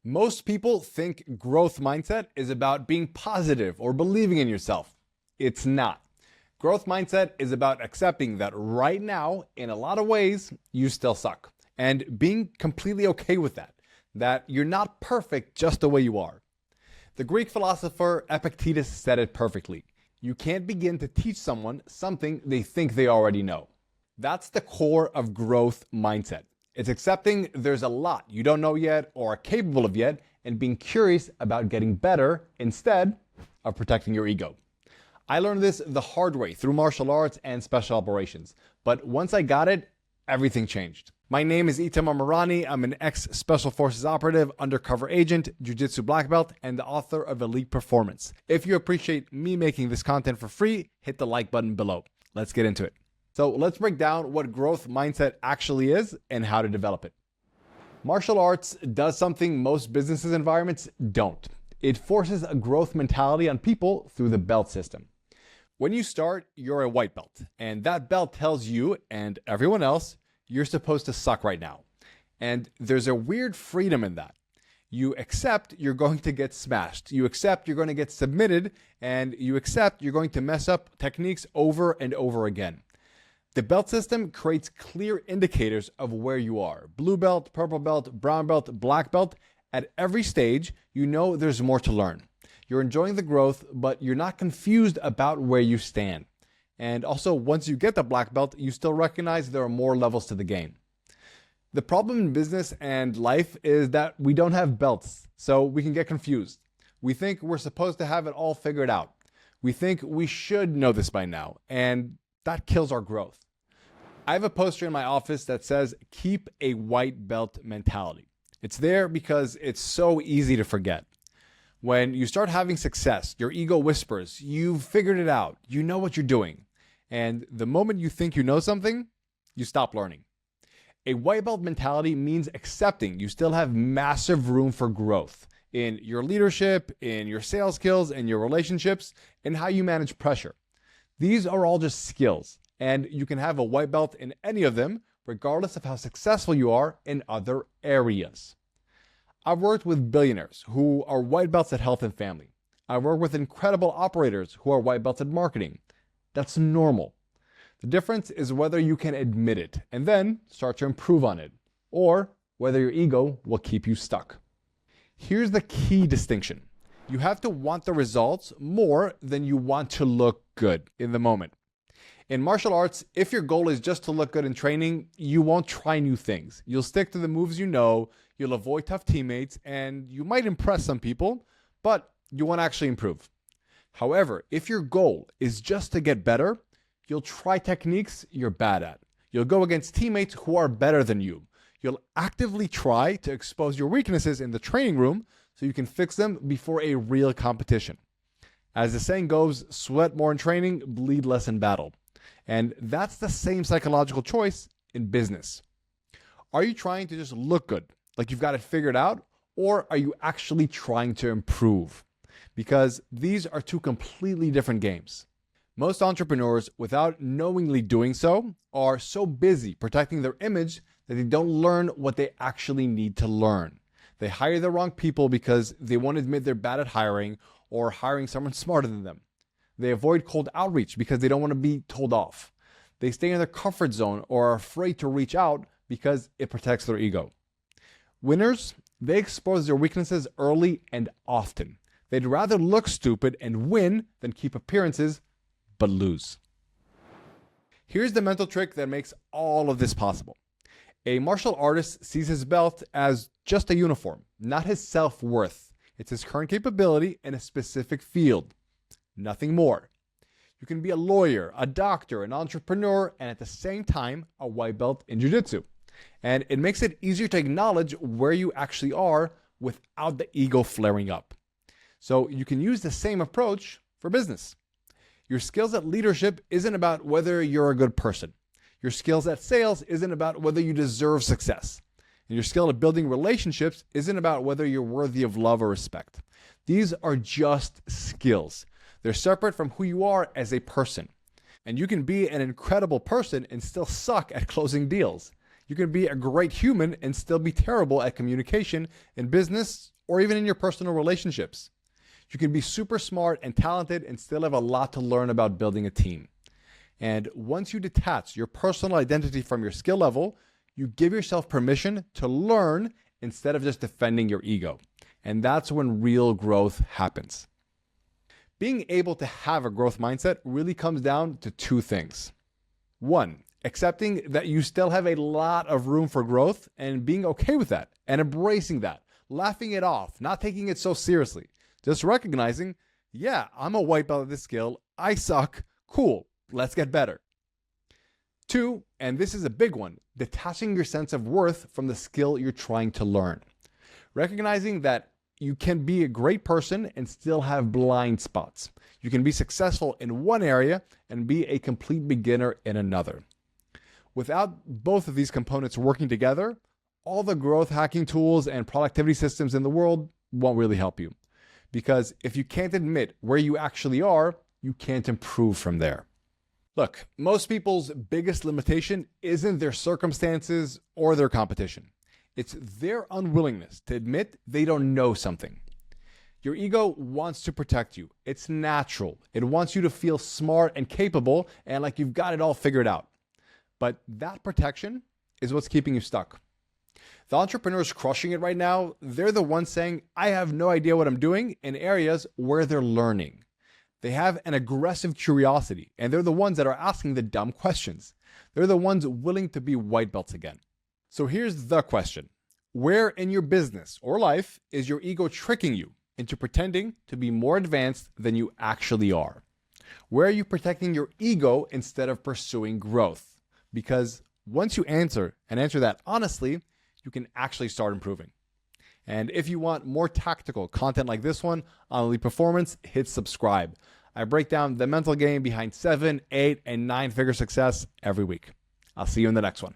Most people think growth mindset is about being positive or believing in yourself. It's not. Growth mindset is about accepting that right now, in a lot of ways, you still suck. And being completely okay with that you're not perfect just the way you are. The Greek philosopher Epictetus said it perfectly. You can't begin to teach someone something they think they already know. That's the core of growth mindset. It's accepting there's a lot you don't know yet or are capable of yet and being curious about getting better instead of protecting your ego. I learned this the hard way through martial arts and special operations, but once I got it, everything changed. My name is Itamar Marani. I'm an ex-Special Forces operative, undercover agent, jiu-jitsu black belt, and the author of Elite Performance. If you appreciate me making this content for free, hit the like button below. Let's get into it. So let's break down what growth mindset actually is and how to develop it. Martial arts does something most businesses environments don't. It forces a growth mentality on people through the belt system. When you start, you're a white belt, and that belt tells you and everyone else you're supposed to suck right now. And there's a weird freedom in that. You accept you're going to get smashed. You accept you're going to get submitted, and you accept you're going to mess up techniques over and over again. The belt system creates clear indicators of where you are. Blue belt, purple belt, brown belt, black belt. At every stage, you know there's more to learn. You're enjoying the growth, but you're not confused about where you stand. And also, once you get the black belt, you still recognize there are more levels to the game. The problem in business and life is that we don't have belts, so we can get confused. We think we're supposed to have it all figured out. We think we should know this by now, and that kills our growth. I have a poster in my office that says, keep a white belt mentality. It's there because it's so easy to forget. When you start having success, your ego whispers, you've figured it out, you know what you're doing. And the moment you think you know something, you stop learning. A white belt mentality means accepting you still have massive room for growth in your leadership, in your sales skills, in your relationships, and how you manage pressure. These are all just skills, and you can have a white belt in any of them, regardless of how successful you are in other areas. I've worked with billionaires who are white belts at health and family. I've worked with incredible operators who are white belts at marketing. That's normal. The difference is whether you can admit it and then start to improve on it, or whether your ego will keep you stuck. Here's the key distinction. You have to want the results more than you want to look good in the moment. In martial arts, if your goal is just to look good in training, you won't try new things. You'll stick to the moves you know, you'll avoid tough teammates, and you might impress some people, but you won't actually improve. However, if your goal is just to get better, you'll try techniques you're bad at. You'll go against teammates who are better than you. You'll actively try to expose your weaknesses in the training room so you can fix them before a real competition. As the saying goes, sweat more in training, bleed less in battle. And that's the same psychological choice in business. Are you trying to just look good, like you've got it figured out, or are you actually trying to improve? Because these are two completely different games. Most entrepreneurs, without knowingly doing so, are so busy protecting their image that they don't learn what they actually need to learn. They hire the wrong people because they won't admit they're bad at hiring or hiring someone smarter than them. They avoid cold outreach because they don't want to be told off. They stay in their comfort zone or are afraid to reach out because it protects their ego. Winners, they expose their weaknesses early and often. They'd rather look stupid and win than keep appearances, but lose. Here's the mental trick that makes all of this possible. A martial artist sees his belt as just a uniform, not his self-worth. It's his current capability in a specific field. Nothing more. You can be a lawyer, a doctor, an entrepreneur, and at the same time, a white belt in jiu-jitsu. And it makes it easier to acknowledge where you actually are without the ego flaring up. So you can use the same approach for business. Your skills at leadership isn't about whether you're a good person. Your skills at sales isn't about whether you deserve success. And your skill at building relationships isn't about whether you're worthy of love or respect. These are just skills. They're separate from who you are as a person. And you can be an incredible person and still suck at closing deals. You can be a great human and still be terrible at communication in business or even in your personal relationships. You can be super smart and talented and still have a lot to learn about building a team. And once you detach your personal identity from your skill level, you give yourself permission to learn instead of just defending your ego. And that's when real growth happens. Being able to have a growth mindset really comes down to two things. One, accepting that you still have a lot of room for growth and being okay with that and embracing that, laughing it off, not taking it so seriously. Just recognizing, yeah, I'm a white belt at this skill. I suck. Cool. Let's get better. Two, and this is a big one, detaching your sense of worth from the skill you're trying to learn. Recognizing that you can be a great person and still have blind spots. You can be successful in one area and be a complete beginner in another. Without both of these components working together, all the growth hacking tools and productivity systems in the world won't really help you. Because if you can't admit where you actually are, you can't improve from there. Look, most people's biggest limitation isn't their circumstances or their competition. It's their unwillingness to admit they don't know something. Your ego wants to protect you. It's natural. It wants you to feel smart and capable and like you've got it all figured out. But that protection is what's keeping you stuck. The entrepreneurs crushing it right now, they're the ones saying, I have no idea what I'm doing in areas where they're learning. They have an aggressive curiosity, and they're the ones that are asking the dumb questions. They're the ones willing to be white belts again. So here's the question. Where in your business or life is your ego tricking you into pretending to be more advanced than you actually are? Where are you protecting your ego instead of pursuing growth? Because once you answer that honestly, you can actually start improving. And if you want more tactical content like this one on elite performance, hit subscribe. I break down the mental game behind 7, 8, and 9-figure success every week. I'll see you in the next one.